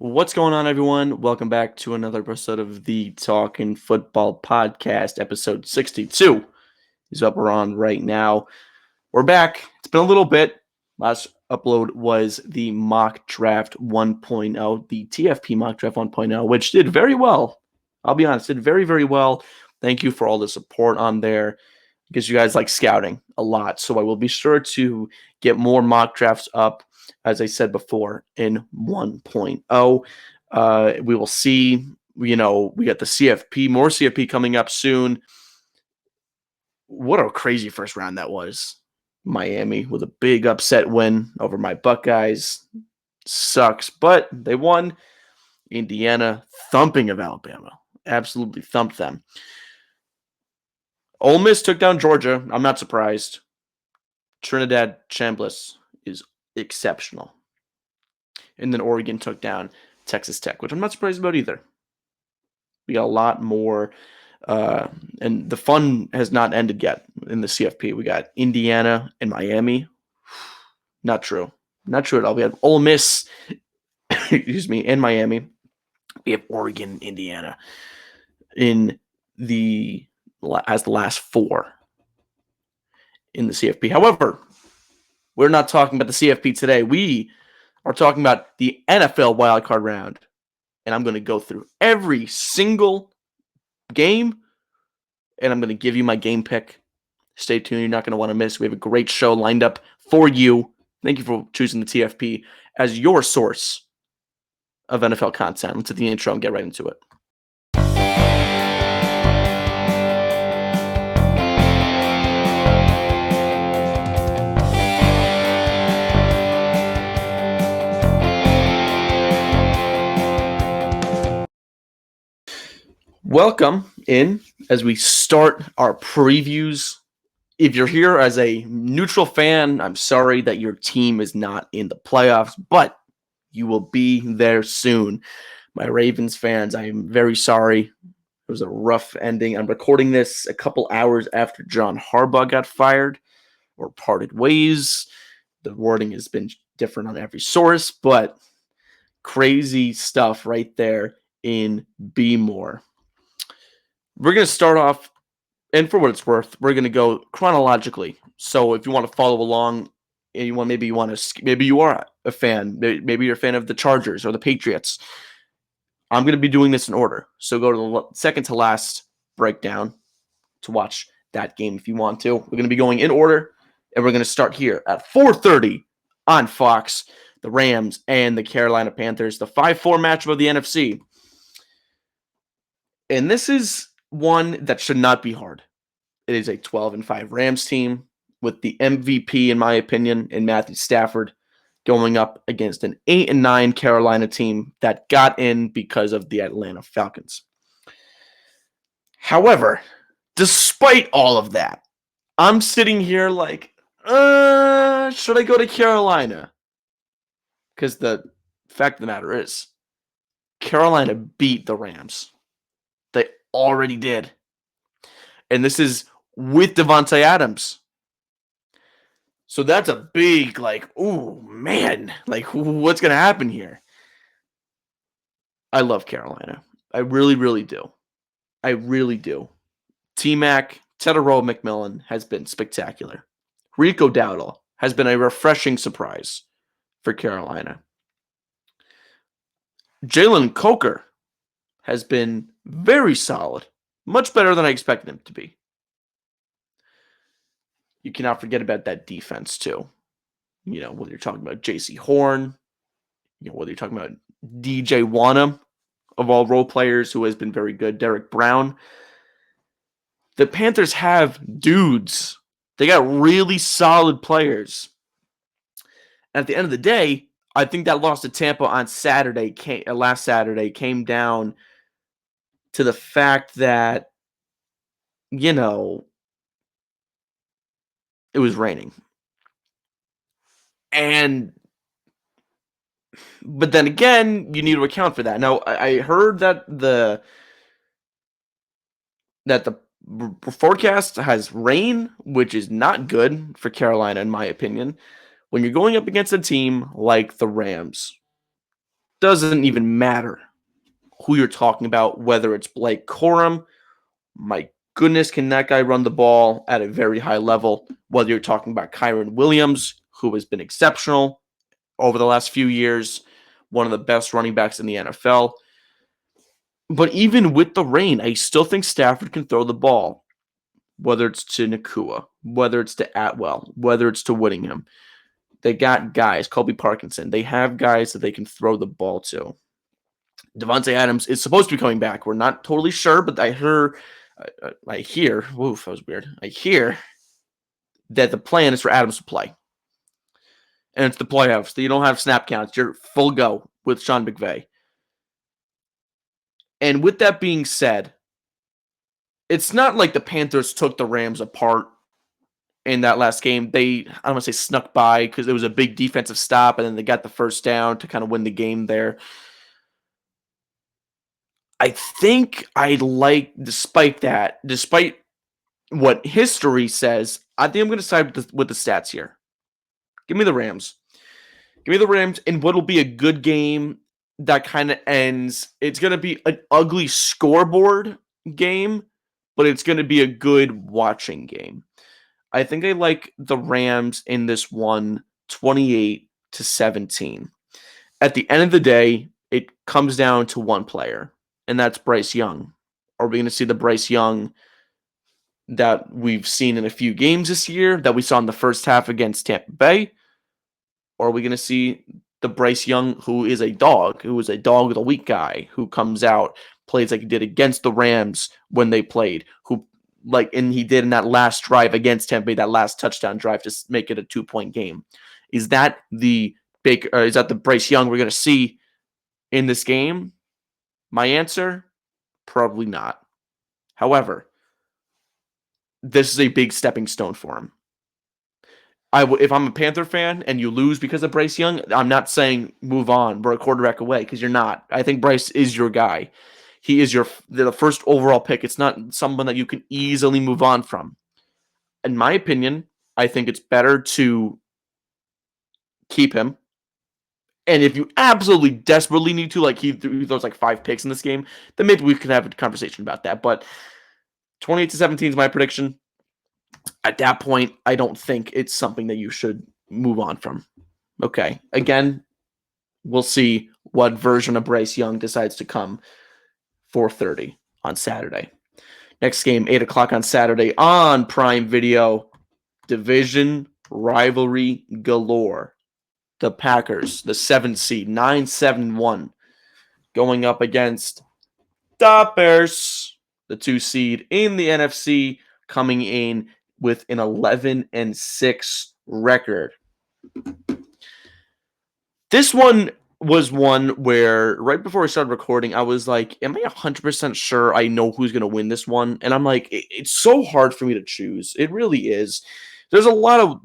What's going on, everyone? Welcome back to another episode of the Talkin Football Podcast. Episode 62 is up. We're on right now. We're back. It's been a little bit. Last upload was the mock draft 1.0, the TFP mock draft 1.0, which did very well. I'll be honest, did very, very well. Thank you for all the support on there because you guys like scouting a lot. So I will be sure to get more mock drafts up, as I said before, in 1.0. We will see. We got the CFP, more CFP coming up soon. What a crazy first round that was. Miami with a big upset win over my Buckeyes. Sucks, but they won. Indiana thumping of Alabama. Absolutely thumped them. Ole Miss took down Georgia. I'm not surprised. Trinidad Chambliss is exceptional. And then Oregon took down Texas Tech, which I'm not surprised about either. We got a lot more, and the fun has not ended yet in the CFP. We got Indiana and Miami. Not true. Not true at all. We have Ole Miss, excuse me, and Miami. We have Oregon, Indiana as the last four in the CFP. However, we're not talking about the CFP today. We are talking about the NFL wildcard round. And I'm going to go through every single game, and I'm going to give you my game pick. Stay tuned. You're not going to want to miss. We have a great show lined up for you. Thank you for choosing the TFP as your source of NFL content. Let's hit the intro and get right into it. Welcome in as we start our previews. If you're here as a neutral fan, I'm sorry that your team is not in the playoffs, but you will be there soon. My Ravens fans, I am very sorry. It was a rough ending. I'm recording this a couple hours after John Harbaugh got fired or parted ways. The wording has been different on every source, but crazy stuff right there in B More. We're going to start off, and for what it's worth, we're going to go chronologically. So if you want to follow along, and maybe you are a fan, maybe you're a fan of the Chargers or the Patriots. I'm going to be doing this in order. So go to the second to last breakdown to watch that game if you want to. We're going to be going in order, and we're going to start here at 4:30 on Fox, the Rams and the Carolina Panthers, the 5-4 matchup of the NFC. And this is one that should not be hard. It is a 12-5 Rams team with the MVP, in my opinion, in Matthew Stafford, going up against an 8-9 Carolina team that got in because of the Atlanta Falcons. However, despite all of that, I'm sitting here like, should I go to Carolina? Because the fact of the matter is, Carolina beat the Rams. They already did. And this is with Devontae Adams. So that's a big, oh, man. What's going to happen here? I love Carolina. I really, really do. I really do. T-Mac, Tedero McMillan has been spectacular. Rico Dowdle has been a refreshing surprise for Carolina. Jalen Coker has been very solid. Much better than I expected him to be. You cannot forget about that defense, too. Whether you're talking about J.C. Horn, whether you're talking about DJ Wanham, of all role players, who has been very good, Derek Brown. The Panthers have dudes. They got really solid players. And at the end of the day, I think that loss to Tampa on last Saturday came down to the fact that, it was raining. But then again, you need to account for that. Now, I heard that the forecast has rain, which is not good for Carolina, in my opinion. When you're going up against a team like the Rams, Doesn't even matter who you're talking about, whether it's Blake Corum. My goodness, can that guy run the ball at a very high level? Whether you're talking about Kyron Williams, who has been exceptional over the last few years, one of the best running backs in the NFL. But even with the rain, I still think Stafford can throw the ball, whether it's to Nakua, whether it's to Atwell, whether it's to Whittingham. They got guys, Colby Parkinson. They have guys that they can throw the ball to. Devontae Adams is supposed to be coming back. We're not totally sure, but I hear, woof, that was weird. I hear that the plan is for Adams to play. And it's the playoffs. You don't have snap counts. You're full go with Sean McVay. And with that being said, it's not like the Panthers took the Rams apart in that last game. I don't want to say snuck by because it was a big defensive stop, and then they got the first down to kind of win the game there. I think despite what history says, I think I'm going to side with the stats here. Give me the Rams. Give me the Rams, and what'll be a good game that kind of ends. It's going to be an ugly scoreboard game, but it's going to be a good watching game. I think I like the Rams in this one, 28-17. At the end of the day, it comes down to one player, and that's Bryce Young. Are we going to see the Bryce Young that we've seen in a few games this year, that we saw in the first half against Tampa Bay? Or are we going to see the Bryce Young who is a dog of the week guy, who comes out, plays like he did against the Rams when they played, and he did in that last drive against Tampa Bay, that last touchdown drive to make it a 2-point game? Is that the Bryce Young we're going to see in this game? My answer, probably not. However, this is a big stepping stone for him. If I'm a Panther fan and you lose because of Bryce Young, I'm not saying move on. We're a quarterback away, because you're not. I think Bryce is your guy. He is the first overall pick. It's not someone that you can easily move on from. In my opinion, I think it's better to keep him. And if you absolutely desperately need to, like he throws like 5 picks in this game, then maybe we could have a conversation about that. But 28-17 is my prediction. At that point, I don't think it's something that you should move on from. Okay. Again, we'll see what version of Bryce Young decides to come. 4:30 on Saturday. Next game, 8 o'clock on Saturday on Prime Video. Division rivalry galore. The Packers, the 7th seed, 9-7-1, going up against the Bears, the 2 seed in the NFC, coming in with an 11-6 record. This one was one where right before I started recording, I was like, am I 100% sure I know who's going to win this one? And I'm like, it's so hard for me to choose. It really is. There's a lot of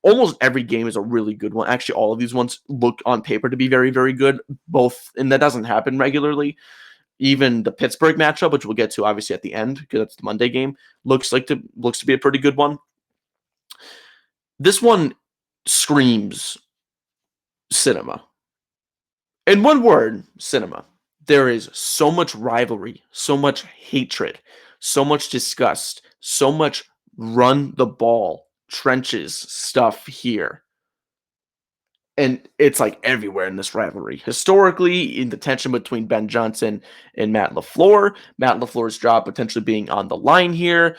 almost every game is a really good one. Actually, all of these ones look on paper to be very, very good, and that doesn't happen regularly. Even the Pittsburgh matchup, which we'll get to obviously at the end, because that's the Monday game, looks to be a pretty good one. This one screams cinema. In one word, cinema. There is so much rivalry, so much hatred, so much disgust, so much run the ball, trenches stuff here. And it's like everywhere in this rivalry. Historically, in the tension between Ben Johnson and Matt LaFleur, Matt LaFleur's job potentially being on the line here.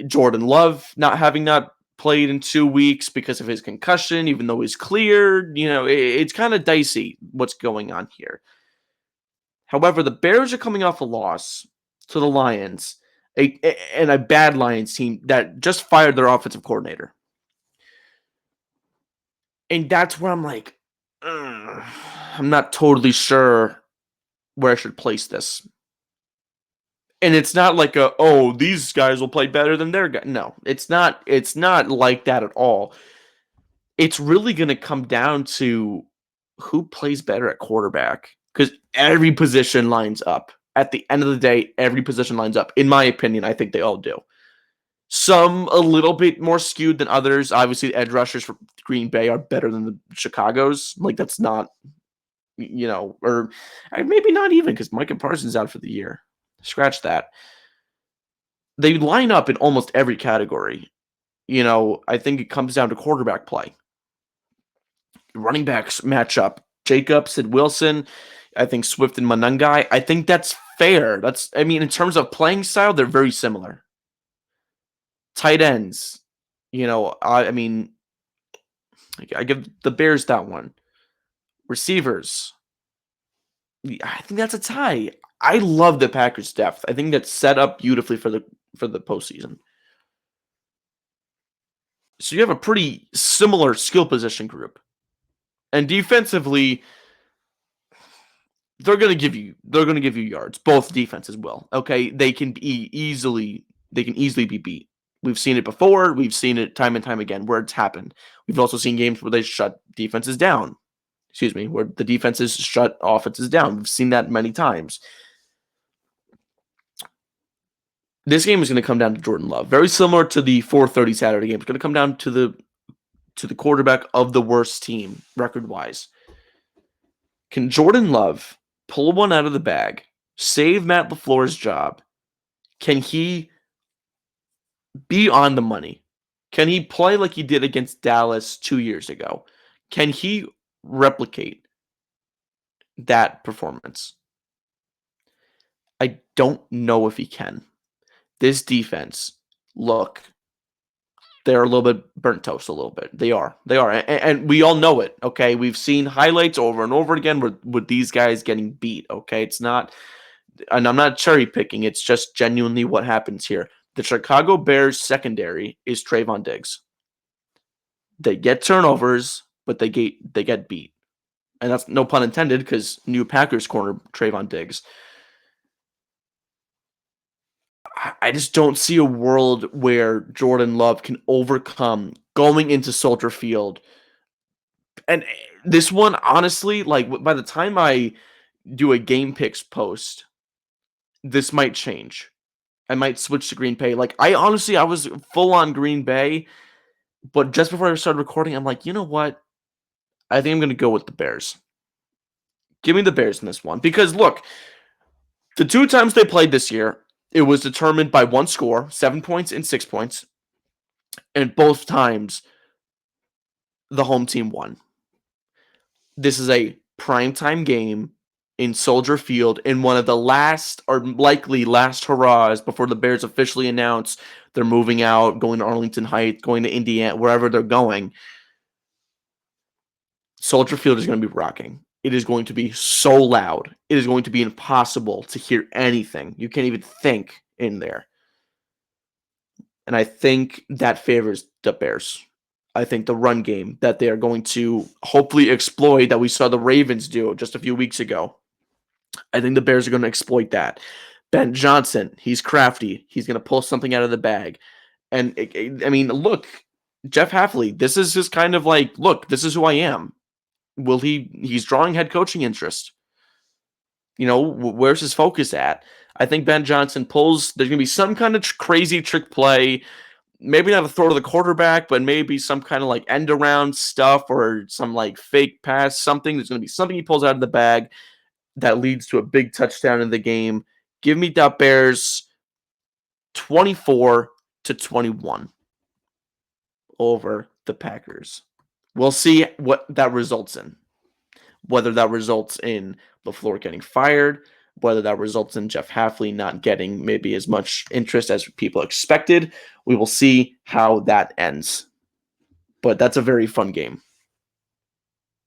Jordan Love not played in 2 weeks because of his concussion, even though he's cleared. It's kind of dicey what's going on here. However, the Bears are coming off a loss to the Lions, and a bad Lions team that just fired their offensive coordinator. And that's where I'm like, I'm not totally sure where I should place this. And it's not like these guys will play better than their guy. No, it's not like that at all. It's really going to come down to who plays better at quarterback, because every position lines up. At the end of the day, every position lines up. In my opinion, I think they all do. Some a little bit more skewed than others. Obviously, the edge rushers for Green Bay are better than the Chicago's. Like, that's not or maybe not even because Micah Parsons out for the year. Scratch that. They line up in almost every category. I think it comes down to quarterback play. Running backs matchup. Jacobs and Wilson. I think Swift and Monangai. I think that's fair. In terms of playing style, they're very similar. Tight ends. I give the Bears that one. Receivers. I think that's a tie. I love the Packers' depth. I think that's set up beautifully for the postseason. So you have a pretty similar skill position group, and defensively, they're gonna give you yards. Both defenses will. Okay, they can easily be beat. We've seen it before. We've seen it time and time again where it's happened. We've also seen games where they shut defenses down. Where the defenses shut offenses down. We've seen that many times. This game is going to come down to Jordan Love. Very similar to the 4:30 Saturday game. It's going to come down to the quarterback of the worst team, record-wise. Can Jordan Love pull one out of the bag, save Matt LaFleur's job? Can he be on the money? Can he play like he did against Dallas 2 years ago? Can he replicate that performance? I don't know if he can. This defense, look, they're a little bit burnt toast a little bit. They are. And we all know it, okay? We've seen highlights over and over again with these guys getting beat, okay? It's not, and I'm not cherry picking, it's just genuinely what happens here. The Chicago Bears secondary is Trayvon Diggs. They get turnovers, but they get beat. And that's no pun intended because new Packers corner Trayvon Diggs. I just don't see a world where Jordan Love can overcome going into Soldier Field. And this one, honestly, like by the time I do a game picks post, this might change. I might switch to Green Bay. Like I was full on Green Bay, but just before I started recording, I'm like, you know what? I think I'm going to go with the Bears. Give me the Bears in this one because look, the 2 times they played this year, it was determined by one score, 7 points and 6 points. And both times, the home team won. This is a primetime game in Soldier Field in one of the last, or likely last hurrahs before the Bears officially announce they're moving out, going to Arlington Heights, going to Indiana, wherever they're going. Soldier Field is going to be rocking. It is going to be so loud. It is going to be impossible to hear anything. You can't even think in there. And I think that favors the Bears. I think the run game that they are going to hopefully exploit that we saw the Ravens do just a few weeks ago. I think the Bears are going to exploit that. Ben Johnson, he's crafty. He's going to pull something out of the bag. And, look, Jeff Hafley, this is just kind of like, look, this is who I am. He's drawing head coaching interest. Where's his focus at? I think Ben Johnson there's going to be some kind of crazy trick play. Maybe not a throw to the quarterback, but maybe some kind of like end around stuff or some like fake pass, something. There's going to be something he pulls out of the bag that leads to a big touchdown in the game. Give me the Bears 24-21 over the Packers. We'll see what that results in. Whether that results in LaFleur getting fired, whether that results in Jeff Hafley not getting maybe as much interest as people expected. We will see how that ends. But that's a very fun game.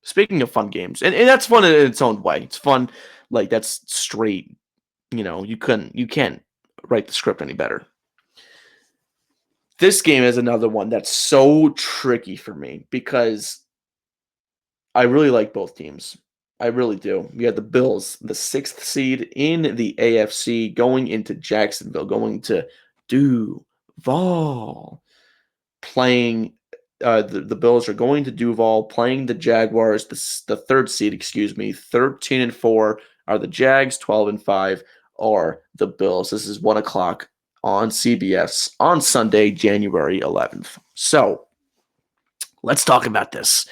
Speaking of fun games, and that's fun in its own way. It's fun, like that's straight. You can't write the script any better. This game is another one that's so tricky for me because I really like both teams. I really do. We have the Bills, the 6th seed in the AFC, going into Jacksonville, going to Duval, playing the Bills are going to Duval, playing the Jaguars, the 3rd seed, 13-4 are the Jags, 12-5 are the Bills. This is 1:00 on CBS on Sunday, January 11th. So let's talk about this.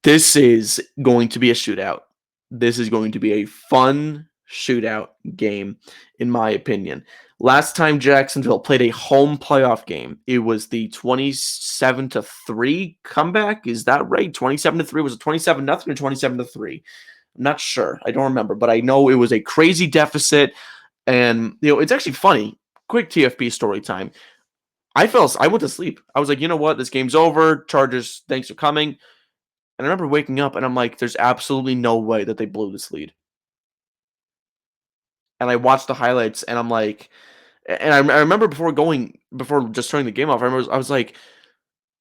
This is going to be a shootout. This is going to be a fun shootout game, in my opinion. Last time Jacksonville played a home playoff game, it was the 27-3 comeback. Is that right? 27-3. Was it 27-0 or 27-3? I'm not sure. I don't remember, but I know it was a crazy deficit. And it's actually funny. Quick TFB story time. I went to sleep. I was like, you know what? This game's over. Chargers, thanks for coming. And I remember waking up and I'm like, there's absolutely no way that they blew this lead. And I watched the highlights and I'm like, and I remember before just turning the game off, I was like,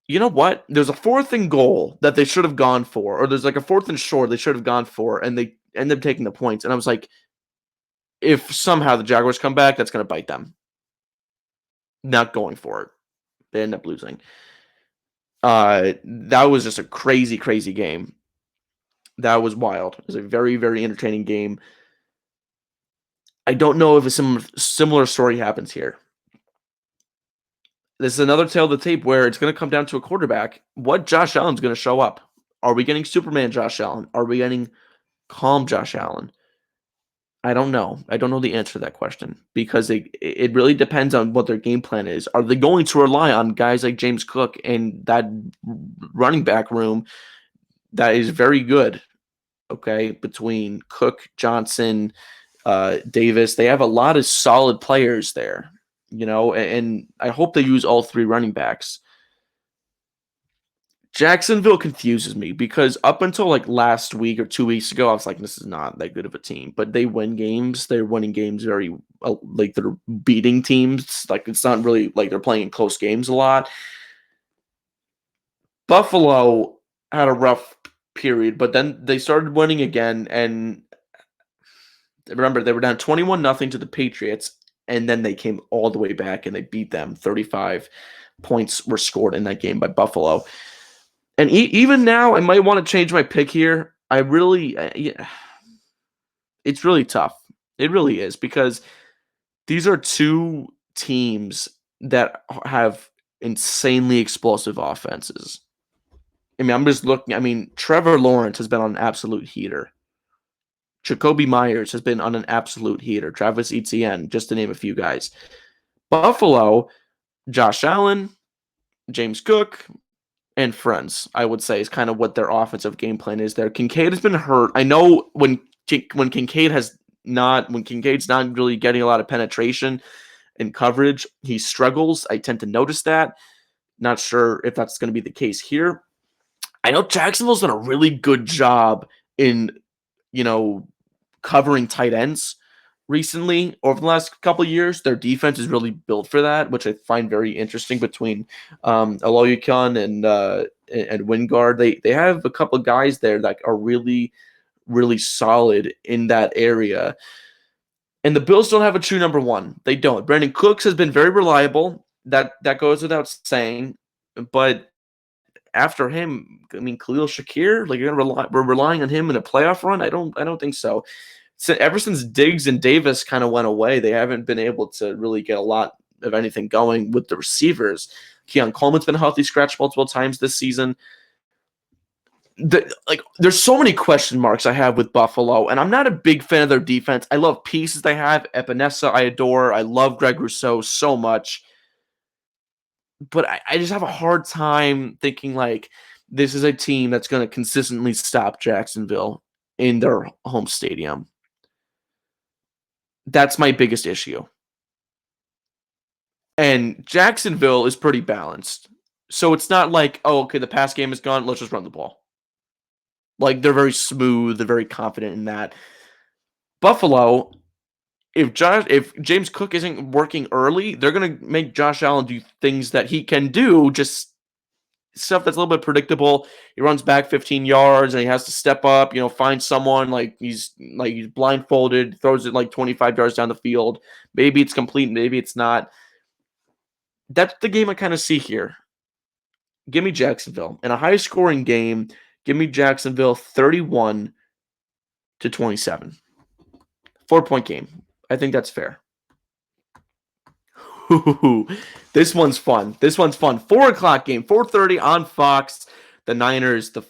you know what? There's a 4th and goal that they should have gone for, or there's like a 4th and short they should have gone for, and they end up taking the points. And I was like, if somehow the Jaguars come back, that's going to bite them. Not going for it. They end up losing. That was just a crazy, crazy game. That was wild. It was a very, very entertaining game. I don't know if a similar story happens here. This is another tale of the tape where it's going to come down to a quarterback. What Josh Allen's going to show up? Are we getting Superman Josh Allen? Are we getting calm Josh Allen? I don't know. I don't know the answer to that question because it really depends on what their game plan is. Are they going to rely on guys like James Cook and that running back room that is very good? Okay, between Cook, Johnson, Davis, they have a lot of solid players there, and I hope they use all 3 running backs. Jacksonville confuses me because up until like last week or 2 weeks ago, I was like, this is not that good of a team. But they win games. They're winning games very like they're beating teams. Like it's not really like they're playing close games a lot. Buffalo had a rough period, but then they started winning again. And remember, they were down 21-0 to the Patriots, and then they came all the way back and they beat them. 35 points were scored in that game by Buffalo. And even now, I might want to change my pick here. It's really tough. It really is because these are 2 teams that have insanely explosive offenses. I mean, I'm just looking. I mean, Trevor Lawrence has been on an absolute heater. Jacoby Myers has been on an absolute heater. Travis Etienne, just to name a few guys. Buffalo, Josh Allen, James Cook, and friends, I would say, is kind of what their offensive game plan is there. Kincaid has been hurt. I know when Kincaid's not really getting a lot of penetration and coverage, he struggles. I tend to notice that. Not sure if that's going to be the case here. I know Jacksonville's done a really good job in, covering tight ends recently over the last couple of years. Their defense is really built for that, which I find very interesting between Aloyukon and Wingard. They have a couple of guys there that are really, really solid in that area. And the Bills don't have a true number 1. They don't. Brandon Cooks has been very reliable. That goes without saying. But after him, I mean, Khalil Shakir, like we're relying on him in a playoff run. I don't think so. Ever since Diggs and Davis kind of went away, they haven't been able to really get a lot of anything going with the receivers. Keon Coleman's been healthy scratch multiple times this season. There's so many question marks I have with Buffalo, and I'm not a big fan of their defense. I love pieces they have. Epinesa, I adore. I love Greg Rousseau so much. But I just have a hard time thinking like this is a team that's going to consistently stop Jacksonville in their home stadium. That's my biggest issue. And Jacksonville is pretty balanced. So it's not like, oh, okay, the pass game is gone. Let's just run the ball. Like they're very smooth. They're very confident in that. Buffalo, if James Cook isn't working early, they're going to make Josh Allen do things that he can do, just stuff that's a little bit predictable. He runs back 15 yards and he has to step up, find someone like he's blindfolded, throws it like 25 yards down the field. Maybe it's complete, maybe it's not. That's the game I kind of see here. Give me Jacksonville. In a high-scoring game, give me Jacksonville 31-27. 4-point game. I think that's fair. This one's fun. 4 o'clock game, 4:30 on Fox. The Niners, the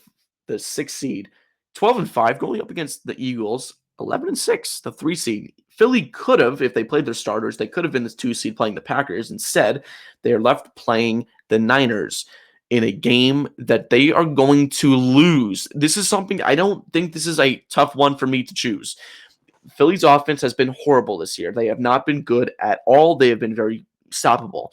the 6th seed, 12-5, going up against the Eagles, 11-6, the 3 seed. Philly could have, if they played their starters, they could have been this 2 seed playing the Packers. Instead, they are left playing the Niners in a game that they are going to lose. This is something, I don't think this is a tough one for me to choose. Philly's offense has been horrible this year. They have not been good at all. They have been very stoppable.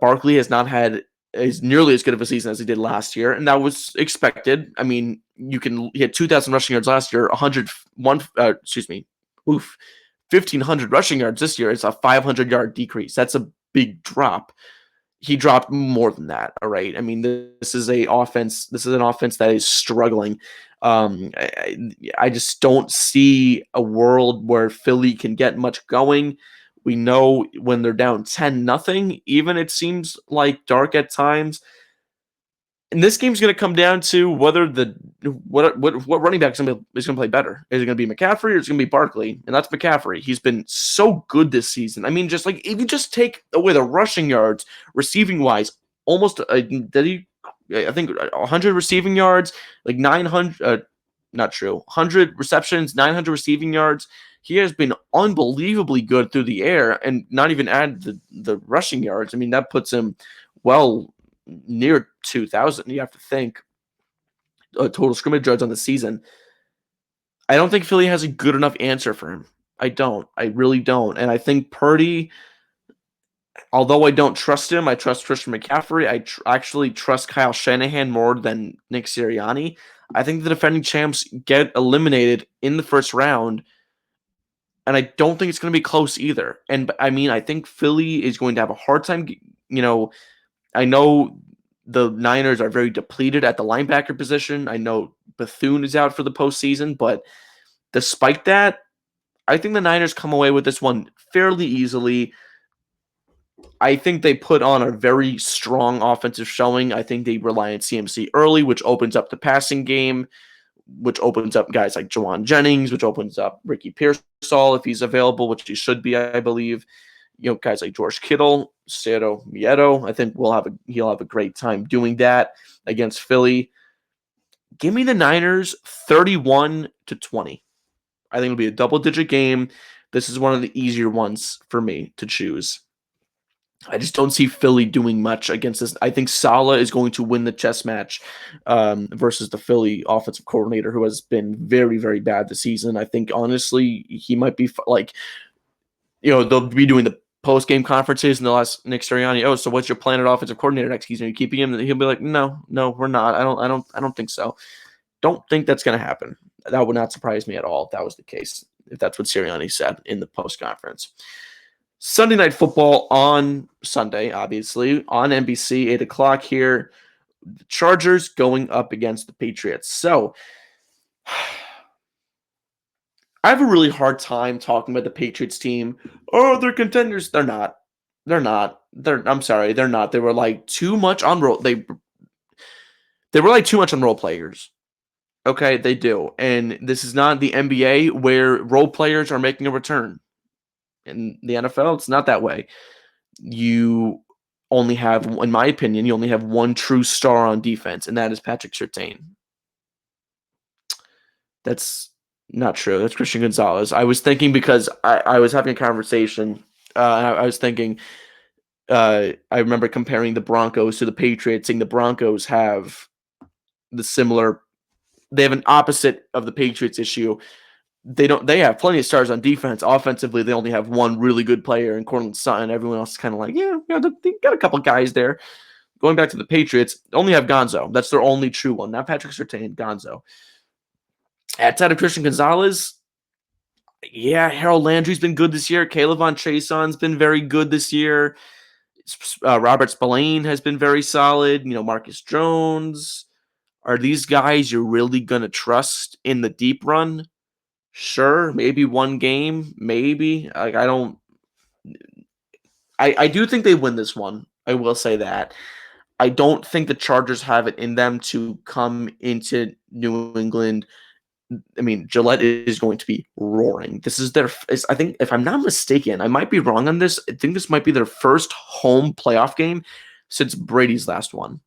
Barkley has not had as nearly as good of a season as he did last year, and that was expected. I mean, he had 2,000 rushing yards last year, 1,500 rushing yards this year. It's a 500-yard decrease. That's a big drop. He dropped more than that. All right. I mean, this is an offense that is struggling. I just don't see a world where Philly can get much going. We know when they're down 10-0, even it seems like dark at times. And this game's going to come down to whether what running back is going to play better. Is it going to be McCaffrey or is it going to be Barkley? And that's McCaffrey. He's been so good this season. I mean, just like if you just take away the rushing yards, receiving wise, almost I think 100 receiving yards, like 900. Not true. 100 receptions, 900 receiving yards. He has been unbelievably good through the air, and not even add the rushing yards. I mean, that puts him well near 2,000. You have to think total scrimmage yards on the season. I don't think Philly has a good enough answer for him. I don't. I really don't. And I think Purdy, although I don't trust him, I trust Christian McCaffrey. I actually trust Kyle Shanahan more than Nick Sirianni. I think the defending champs get eliminated in the first round, and I don't think it's going to be close either. And I mean, I think Philly is going to have a hard time. I know the Niners are very depleted at the linebacker position. I know Bethune is out for the postseason, but despite that, I think the Niners come away with this one fairly easily. I think they put on a very strong offensive showing. I think they rely on CMC early, which opens up the passing game, which opens up guys like Jawan Jennings, which opens up Ricky Pearsall if he's available, which he should be, I believe. Guys like George Kittle, Cero Miedo. I think he'll have a great time doing that against Philly. Give me the Niners 31-20. I think it'll be a double-digit game. This is one of the easier ones for me to choose. I just don't see Philly doing much against this. I think Saleh is going to win the chess match versus the Philly offensive coordinator, who has been very, very bad this season. I think, honestly, he might be they'll be doing the post-game conferences and they'll ask Nick Sirianni, so what's your plan at offensive coordinator next season? Are you keeping him? And he'll be like, no, we're not. I don't think so. Don't think that's going to happen. That would not surprise me at all if that was the case, if that's what Sirianni said in the post-conference. Sunday Night Football on Sunday, obviously, on NBC, 8 o'clock here. The Chargers going up against the Patriots. So, I have a really hard time talking about the Patriots team. Oh, they're contenders. They're not. I'm sorry, they're not. They were like too much on role. They were like too much on role players. Okay, they do. And this is not the NBA where role players are making a return. In the NFL, it's not that way. You only have, in my opinion, one true star on defense, and that is Patrick Surtain. That's not true. That's Christian Gonzalez. I was thinking because I was having a conversation. I was thinking, I remember comparing the Broncos to the Patriots, saying the Broncos have they have an opposite of the Patriots issue. They have plenty of stars on defense. Offensively, they only have one really good player in Courtland Sutton. Everyone else is kind of like, they got a couple guys there. Going back to the Patriots, they only have Gonzo. That's their only true one. Not Patrick Surtain, Gonzo. Outside of Christian Gonzalez, Harold Landry's been good this year. Caleb Von Chason's been very good this year. Robert Spillane has been very solid. Marcus Jones. Are these guys you're really going to trust in the deep run? Sure, maybe one game, maybe. I do think they win this one. I will say that. I don't think the Chargers have it in them to come into New England. I mean, Gillette is going to be roaring. This is I think, if I'm not mistaken, I might be wrong on this. I think this might be their first home playoff game since Brady's last one.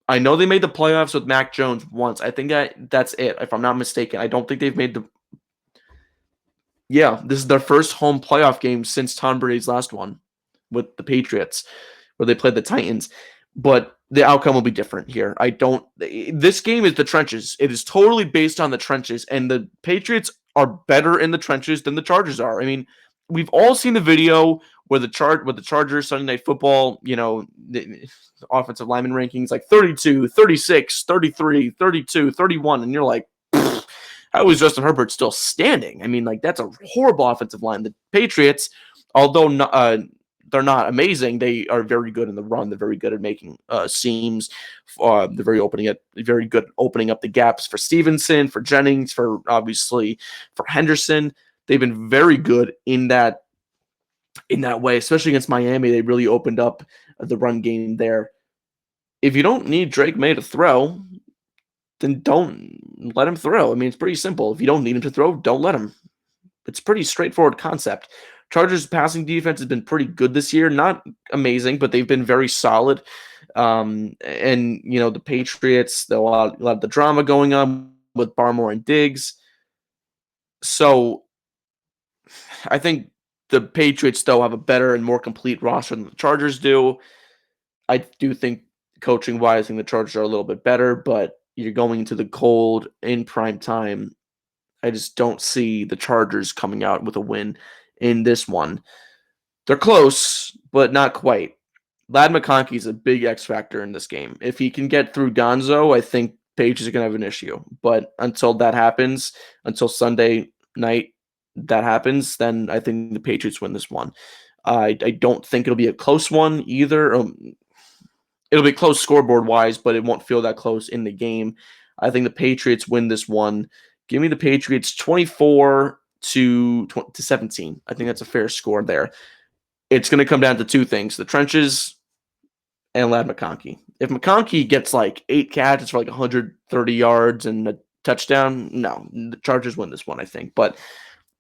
I know they made the playoffs with Mac Jones once. I think that's it, if I'm not mistaken. I don't think they've made the. Yeah, this is their first home playoff game since Tom Brady's last one with the Patriots, where they played the Titans. But the outcome will be different here. I don't. This game is the trenches. It is totally based on the trenches, and the Patriots are better in the trenches than the Chargers are. I mean, we've all seen the video where the Chargers Sunday Night Football, the offensive lineman rankings like 32, 36, 33, 32, 31, and you're like, how is Justin Herbert still standing? I mean, like, that's a horrible offensive line. The Patriots, although they're not amazing, they are very good in the run. They're very good at making seams. They're very good opening up the gaps for Stevenson, for Jennings, for obviously for Henderson. They've been very good in that way, especially against Miami. They really opened up the run game there. If you don't need Drake May to throw, then don't let him throw. I mean, it's pretty simple. If you don't need him to throw, don't let him. It's a pretty straightforward concept. Chargers' passing defense has been pretty good this year. Not amazing, but they've been very solid. And, the Patriots, a lot of the drama going on with Barmore and Diggs. So I think the Patriots, though, have a better and more complete roster than the Chargers do. I do think coaching-wise, I think the Chargers are a little bit better, but you're going into the cold in prime time. I just don't see the Chargers coming out with a win in this one. They're close, but not quite. Ladd McConkey is a big X factor in this game. If he can get through Gonzo, I think Patriots are going to have an issue. But until that happens, until Sunday night that happens, then I think the Patriots win this one. I don't think it'll be a close one either. It'll be close scoreboard-wise, but it won't feel that close in the game. I think the Patriots win this one. Give me the Patriots 24 to 17. I think that's a fair score there. It's going to come down to two things: the trenches and Ladd McConkey. If McConkey gets like 8 catches for like 130 yards and a touchdown, no, the Chargers win this one, I think. But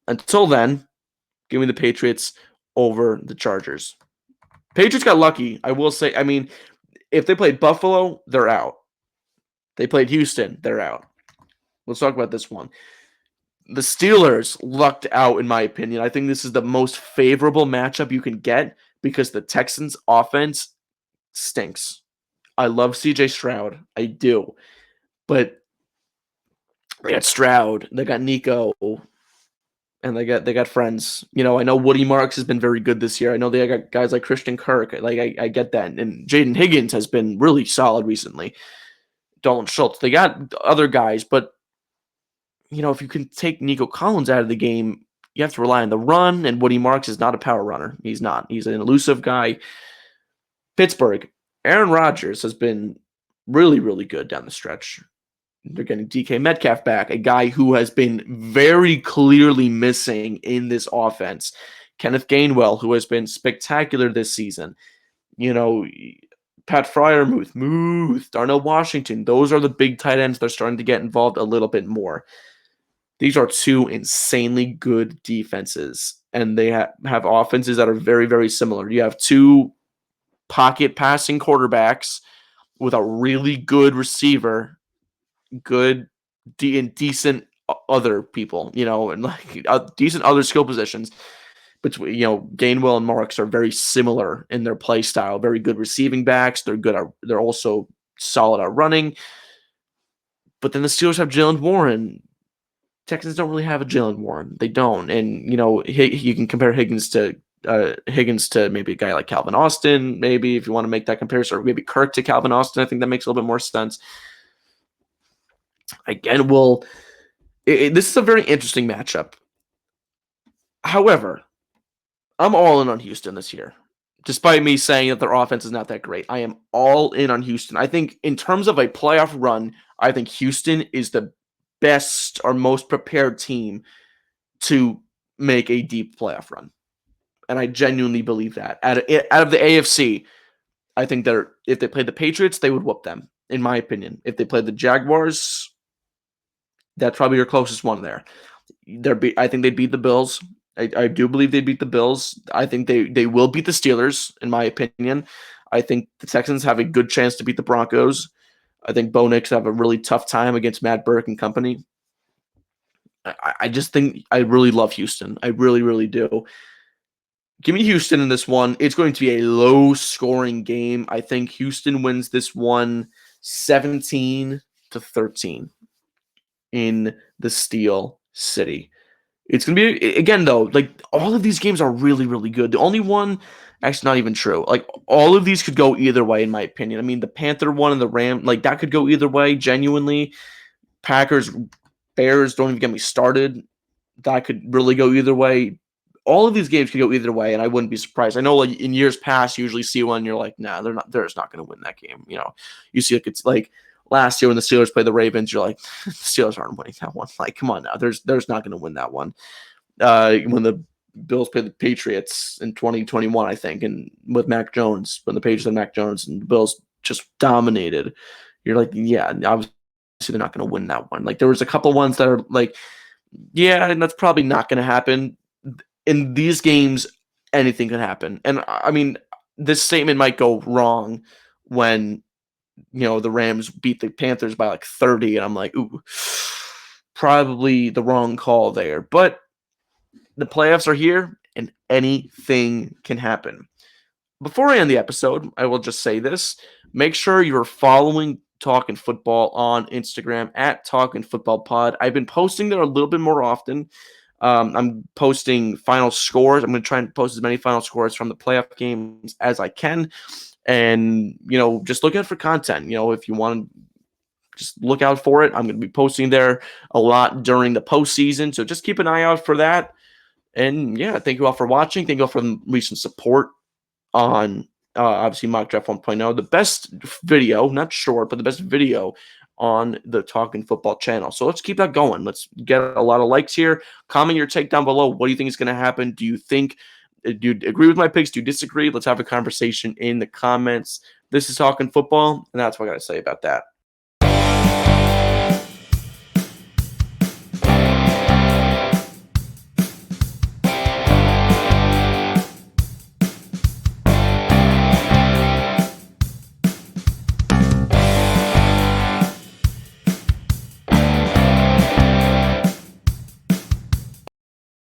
until then, give me the Patriots over the Chargers. Patriots got lucky, I will say. I mean, if they played Buffalo, they're out. They played Houston, they're out. Let's talk about this one. The Steelers lucked out, in my opinion. I think this is the most favorable matchup you can get because the Texans' offense stinks. I love CJ Stroud. I do. But they got Stroud, they got Nico, and they got friends. I know Woody Marks has been very good this year. I know they got guys like Christian Kirk. Like I get that. And Jaden Higgins has been really solid recently. Dalton Schultz. They got other guys, but if you can take Nico Collins out of the game, you have to rely on the run, and Woody Marks is not a power runner. He's not. He's an elusive guy. Pittsburgh, Aaron Rodgers has been really, really good down the stretch. They're getting DK Metcalf back, a guy who has been very clearly missing in this offense. Kenneth Gainwell, who has been spectacular this season. Pat Freiermuth, Darnell Washington. Those are the big tight ends. They're starting to get involved a little bit more. These are two insanely good defenses, and they have offenses that are very, very similar. You have two pocket passing quarterbacks with a really good receiver, good and decent other people, and like decent other skill positions. Between Gainwell and Marks are very similar in their play style. Very good receiving backs. They're also solid at running. But then the Steelers have Jalen Warren. Texans don't really have a Jalen Warren. They don't. And you can compare Higgins to maybe a guy like Calvin Austin. Maybe if you want to make that comparison, or maybe Kirk to Calvin Austin. I think that makes a little bit more sense. Again, this is a very interesting matchup. However, I'm all in on Houston this year. Despite me saying that their offense is not that great, I am all in on Houston. I think in terms of a playoff run, I think Houston is the best or most prepared team to make a deep playoff run. And I genuinely believe that. Out of the AFC, I think if they played the Patriots, they would whoop them, in my opinion. If they played the Jaguars, that's probably your closest one there. I think they'd beat the Bills. I do believe they beat the Bills. I think they will beat the Steelers, in my opinion. I think the Texans have a good chance to beat the Broncos. I think Bo Nix have a really tough time against Matt Burke and company. I just think I really love Houston. I really, really do. Give me Houston in this one. It's going to be a low scoring game. I think Houston wins this one 17-13 in the Steel City. It's going to be, again, though, like all of these games are really, really good. The only one, actually, not even true. Like all of these could go either way, in my opinion. I mean, the Panther one and the Ram, like that could go either way, genuinely. Packers, Bears, don't even get me started. That could really go either way. All of these games could go either way, and I wouldn't be surprised. I know, like in years past, you usually see one, you're like, nah, they're not. They're just not going to win that game. You see, like it's like last year when the Steelers played the Ravens, you're like, the Steelers aren't winning that one. Like, come on now, there's not going to win that one. When the Bills played the Patriots in 2021, I think, and with Mac Jones, when the Patriots had Mac Jones and the Bills just dominated, you're like, yeah, obviously they're not going to win that one. Like there was a couple ones that are like, yeah, and that's probably not going to happen. In these games, anything could happen. And I mean, this statement might go wrong when, the Rams beat the Panthers by like 30, and I'm like, ooh, probably the wrong call there. But the playoffs are here, and anything can happen. Before I end the episode, I will just say this. Make sure you're following Talkin Football on Instagram at Talkin Football Pod. I've been posting there a little bit more often. I'm posting final scores. I'm going to try and post as many final scores from the playoff games as I can. And, just look out for content. If you want to just look out for it, I'm going to be posting there a lot during the postseason. So just keep an eye out for that. And yeah, thank you all for watching. Thank you all for the recent support on obviously Mock Draft 1.0. The best video, not short, but the best video on the Talkin Football channel. So let's keep that going. Let's get a lot of likes here. Comment your take down below. What do you think is going to happen? Do you agree with my picks? Do you disagree? Let's have a conversation in the comments. This is Talkin Football, and that's what I got to say about that.